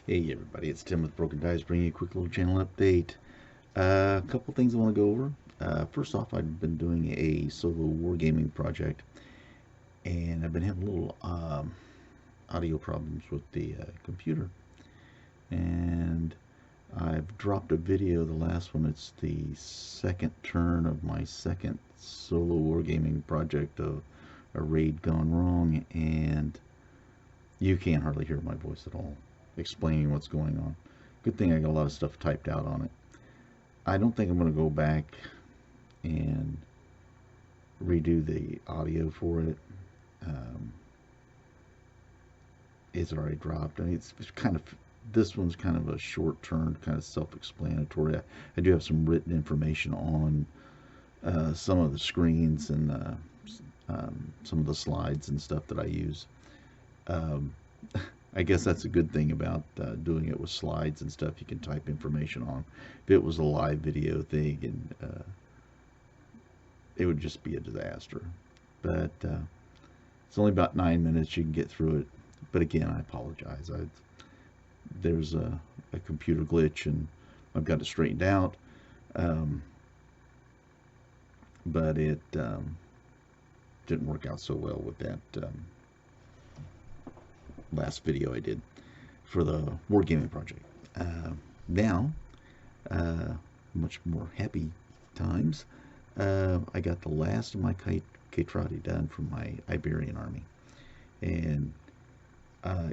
Hey everybody, it's Tim with Broken Dice bringing you a quick little channel update. A couple things I want to go over. First off, I've been doing a Solo Wargaming project, and I've been having little audio problems with the computer. And I've dropped a video, the last one. It's the second turn of my second Solo Wargaming project of a raid gone wrong, and you can't hardly hear my voice at all explaining what's going on. Good thing I got a lot of stuff typed out on it. I don't think I'm going to go back and redo the audio for it. It's already dropped. I mean, it's kind of, this one's kind of a short turn, kind of self-explanatory. I do have some written information on some of the screens and some of the slides and stuff that I use. I guess that's a good thing about doing it with slides and stuff. You can type information on. If it was a live video thing, and it would just be a disaster. But it's only about 9 minutes. You can get through it. But again, I apologize. There's a computer glitch, and I've got it straightened out. But it didn't work out so well with that last video I did for the Wargaming Project. Now, much more happy times. I got the last of my Catrati done from my Iberian army, and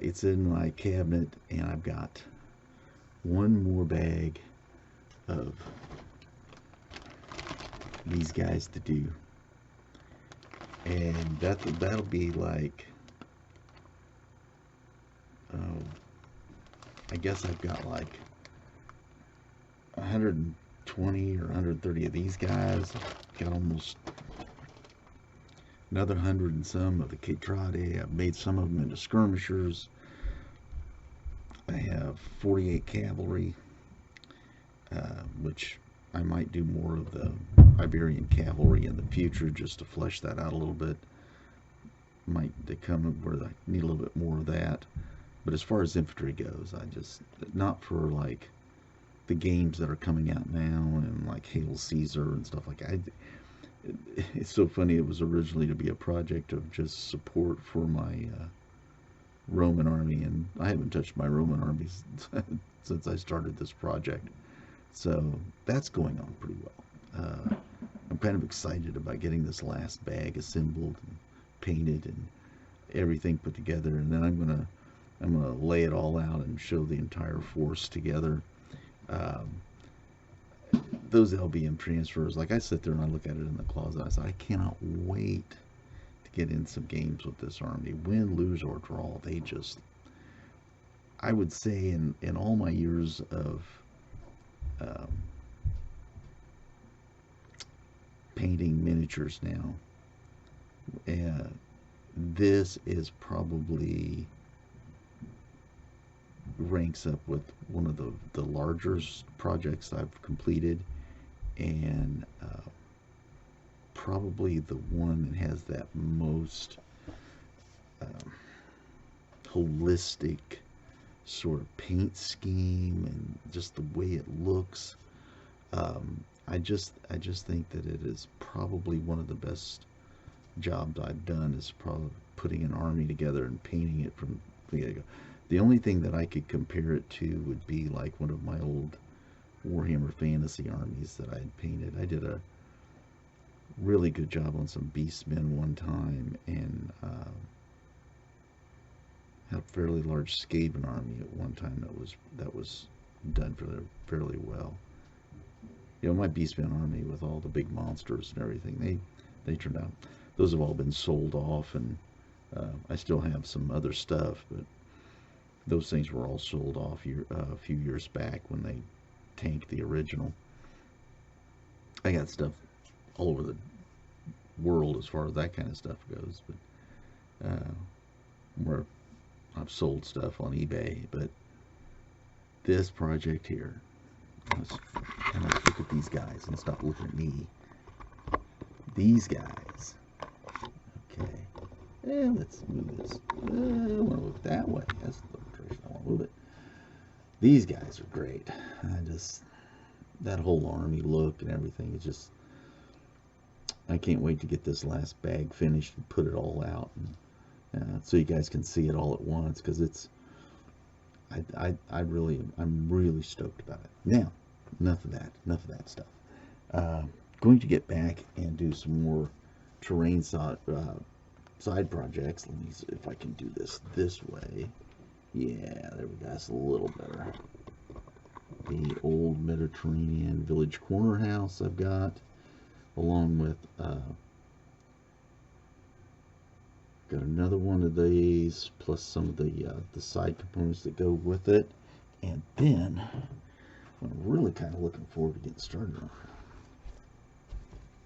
it's in my cabinet, and I've got one more bag of these guys to do, and that'll be like, I guess I've got like 120 or 130 of these guys. Got almost another 100 and some of the Catrati. I've made some of them into skirmishers. I have 48 cavalry, which I might do more of the Iberian cavalry in the future just to flesh that out a little bit. Might come where I need a little bit more of that. But as far as infantry goes, I just, not for like the games that are coming out now and like Hail Caesar and stuff like that. It's so funny, it was originally to be a project of just support for my Roman army, and I haven't touched my Roman armies since I started this project. So that's going on pretty well. I'm kind of excited about getting this last bag assembled and painted and everything put together, and then I'm gonna lay it all out and show the entire force together. Those LBM transfers, like I sit there and I look at it in the closet, I say, I cannot wait to get in some games with this army. Win, lose, or draw, they just, I would say in all my years of painting miniatures now, this is probably ranks up with one of the largest projects I've completed, and probably the one that has that most holistic sort of paint scheme and just the way it looks. I just think that it is probably one of the best jobs I've done, is probably putting an army together and painting it from the get-go. The only thing that I could compare it to would be like one of my old Warhammer Fantasy armies that I had painted. I did a really good job on some Beastmen one time, and had a fairly large Skaven army at one time that was done fairly well. You know, my Beastmen army with all the big monsters and everything, they turned out. Those have all been sold off, and I still have some other stuff, but those things were all sold off a few years back when they tanked the original. I got stuff all over the world as far as that kind of stuff goes, but where I've sold stuff on eBay. But this project here, let's look at these guys and stop looking at me. These guys. Okay. Let's move this. I want to move it that way. That's the direction I want to move it. These guys are great. That whole army look and everything is just, I can't wait to get this last bag finished and put it all out, and, so you guys can see it all at once, because it's, I'm really stoked about it. Now, enough of that stuff. Going to get back and do some more terrain side projects. Let me see if I can do this way. Yeah, there we go. That's a little better. The old Mediterranean village corner house I've got, along with got another one of these, plus some of the side components that go with it. And then what I'm really kind of looking forward to getting started on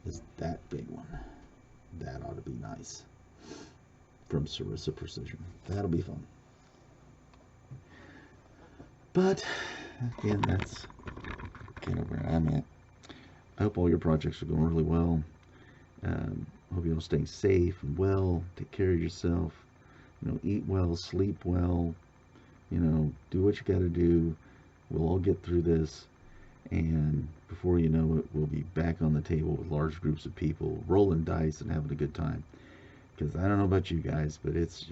is that big one. That ought to be nice, from Sarissa Precision. That'll be fun. But again, that's kind of where I'm at. I hope all your projects are going really well. Hope you're all staying safe and well. Take care of yourself. You know, eat well, sleep well. You know, do what you got to do. We'll all get through this, and before you know it, we'll be back on the table with large groups of people, rolling dice and having a good time. Because I don't know about you guys, but it's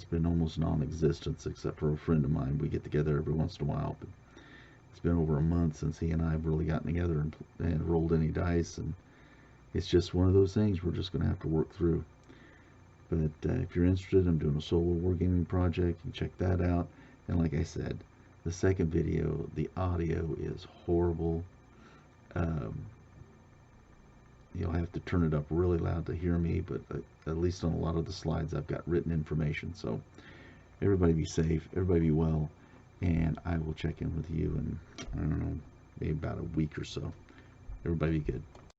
been almost non-existent, except for a friend of mine. We get together every once in a while, but it's been over a month since he and I have really gotten together and rolled any dice, and it's just one of those things we're just going to have to work through. But if you're interested, I'm doing a Solo Wargaming Project. You can check that out. And like I said, the second video, the audio is horrible. You'll have to turn it up really loud to hear me, but at least on a lot of the slides I've got written information. So everybody be safe, everybody be well, and I will check in with you in, I don't know, maybe about a week or so. Everybody be good.